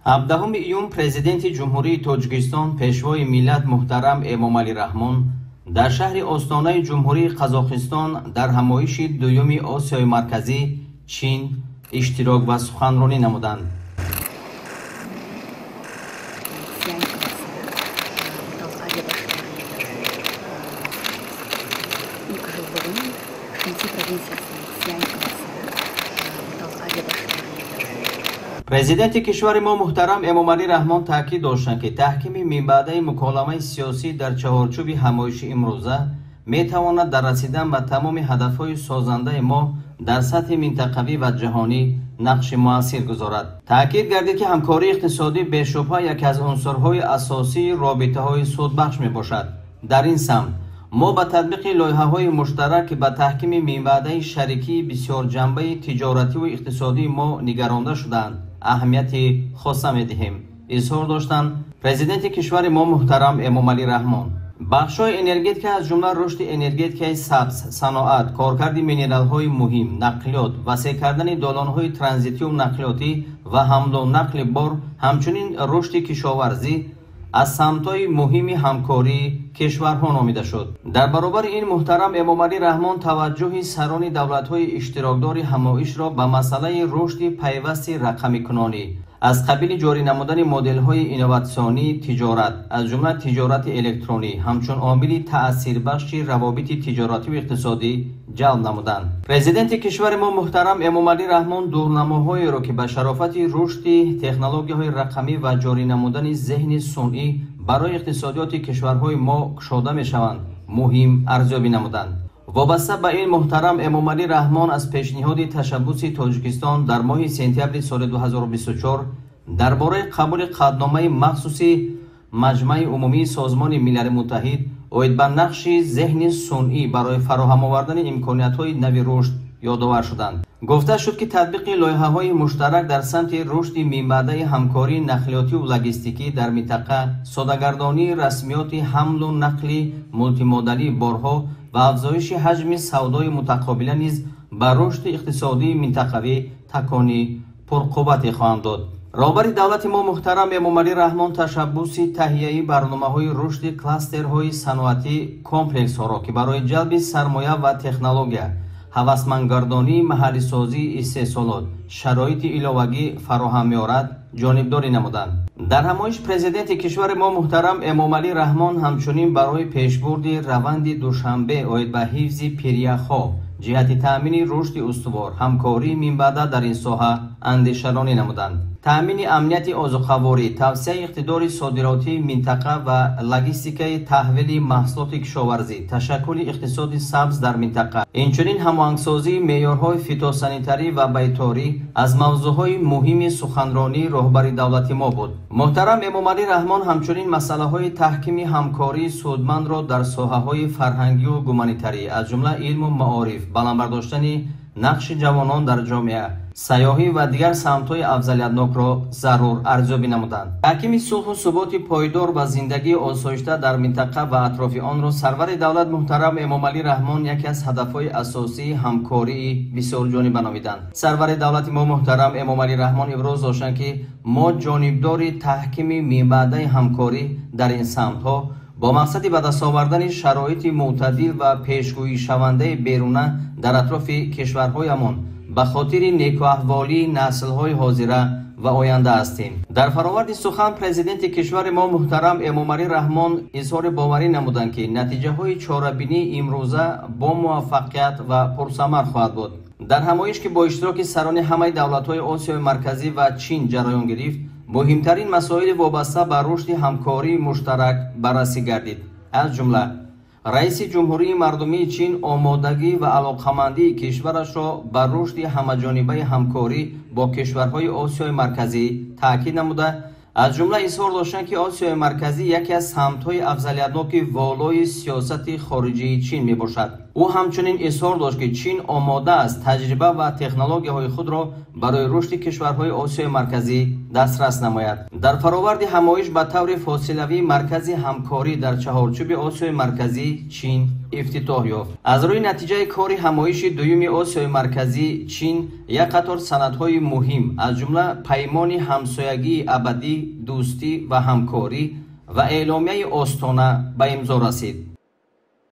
17 ایون پرزیدنت جمهوری تاجیکستان پیشوای ملت محترم امامعلی رحمان در شهر آستانه جمهوری قزاقستان در همایش دوم آسیای مرکزی چین اشتراک و سخنرانی نمودند. پرزیدنت کشور ما محترم امامعلی رحمان تاکید داشتند که تحکیم منبعد مکالمه سیاسی در چهارچوب همایش امروزه میتواند در رسیدن به تمام هدفهای سازنده ما در سطح منطقوی و جهانی نقش مؤثر گذارد. تاکید گردید که همکاری اقتصادی بی‌شبهه یکی از عنصرهای اساسی رابطه‌های سودبخش میباشد. در این سمت ما با تطبیق لایحه‌های مشترک به تحکیم منبعد شریکی بسیار جنبه تجارتی و اقتصادی ما نگرانده شدند اهمیت خاصه می‌دهیم. اظهار داشتند پرزیدنت کشور ما محترم امامعلی رحمان بخش‌های انرژتیک از جمله رشد انرژتیک سبز، صنعت، کارکرد مینرال‌های مهم، نقلیات، وسیع کردن دالان‌های ترانزیتی و نقلیاتی و حمل و نقل بار، همچنین رشد کشاورزی از سمت‌های مهم همکاری کشورها نامیده شد. در برابر این محترم امامعلی رحمان توجه سران دولت‌های اشتراکدار همایش را به مسئله رشد پیوست رقمی کنانی از قبیل جاری نمودن مدل‌های اینوواسیونی تجارت از جمله تجارت الکترونی همچون عامل تأثیربخش روابط تجارتی و اقتصادی جلب نمودند. پرزیدنت کشور ما محترم امامعلی رحمان دورنماهایی را که به شرافت رشد تکنولوژی‌های رقمی و جاری نمودن ذهن صنعی برای اقتصادیات کشورهای ما گشوده می‌شوند مهم ارزیابی نمودند. وابسته به این محترم امامعلی رحمان از پیشنهاد تشبث تاجیکستان در ماه سپتامبر سال 2024 درباره قبول قطعنامه مخصوصی مجمع عمومی سازمان ملل متحد اوید به نقش ذهن صنعی برای فراهم آوردن امکانیت‌های نوی رشد یادآور شدند. گفته شد که تطبیق لایحه‌های مشترک در سمت رشد منبعد همکاری نقلیاتی و لوجستیکی در منطقه، سوداگردانی رسمیات حمل و نقل مولتی‌مودالی بارها و افزایش حجم سودای متقابلا نیز به رشد اقتصادی منطقوی تکانی پرقوت خواهند داد. رهبر دولت ما محترم امامعلی رحمان تشبث تهیه برنامه‌های رشد کلاسترهای صنعتی کمپلکس‌ها را که برای جلب سرمایه و تکنولوژی هوسمندگردانی محلی سازی استحصالات شرایط ایلاوگی فراهم می‌آورد جانبداری نمودند. در همایش پرزیدنت کشور ما محترم امامعلی رحمان همچنین برای پیشبرد روند دوشنبه اوید به حفظ پیریخ‌ها جهت تأمین رشد استوار همکاری منبعد در این ساحه اندیشه‌رانی نمودند. تأمین امنیت آذوقه‌واری، توسعه اقتدار صادراتی منطقه و لوجستیک تحویل محصولات کشاورزی، تشکل اقتصاد سبز در منطقه، اینچنین هماهنگسازی معیارهای فیتوسانیتری و بیطاری از موضوعهای مهم سخنرانی رهبر دولت ما بود. محترم امامعلی رحمان همچنین مسائل تحکیم همکاری سودمند را در ساحه‌های فرهنگی و گومانیتری از جمله علم و معارف، بلندبرداشتن نقش جوانان در جامعه، سیاحی و دیگر سمت‌های افضلیت‌ناک را ضرور ارزیابی نمودند. تحکیم صلح و ثبات پایدار و زندگی آسایشته در منطقه و اطراف آن را سرور دولت محترم امامعلی رحمان یکی از هدف‌های اساسی همکاری بسیار جانبه نامیدند. سرور دولت ما محترم امامعلی رحمان ابراز داشتند که ما جانبدار تحکیم منبعد همکاری در این سمت‌ها با مقصد به دست آوردن شرایط معتدل و پیشگویی شونده بیرونه در اطراف کشورهایمان به خاطر نیکواحوالی نسل‌های حاضره و آینده هستیم. در فراورد سخن پرزیدنت کشور ما محترم امامعلی رحمان اظهار باوری نمودند که نتیجه‌های چاره‌بینی امروزه با موفقیت و پرثمر خواهد بود. در همایش که با اشتراک سران همه دولت‌های آسیای مرکزی و چین جریان گرفت، مهمترین مسائل وابسته به رشد همکاری مشترک بررسی گردید. از جمله رئیس جمهوری مردمی چین آمادگی و علاقمندی کشورش را بر رشد همه‌جانبه همکاری با کشورهای آسیای مرکزی تاکید نموده از جمله اظهار داشتند که آسیای مرکزی یکی از سمت‌های افضلیت‌ناک والای سیاست خارجی چین میباشد. ӯ ҳамчунин изҳор дошт ки чин омода аст таҷриба ва технологияҳои худро барои рушди кишварҳои осиёи марказӣ дастрас намояд. Дар фароварди ҳамоиш ба таври фосилавӣ маркази ҳамкорӣ дар чаҳорчӯби осиёи марказӣ чин ифтитоҳ ёфт. Аз рӯи натиҷаи кори ҳамоиши дуюми осиёи марказӣ чин як қатор санадҳои муҳим аз ҷумла паймони ҳамсоягии абадӣ, дӯстӣ ва ҳамкорӣ ва эъломияи остона ба имзо расид.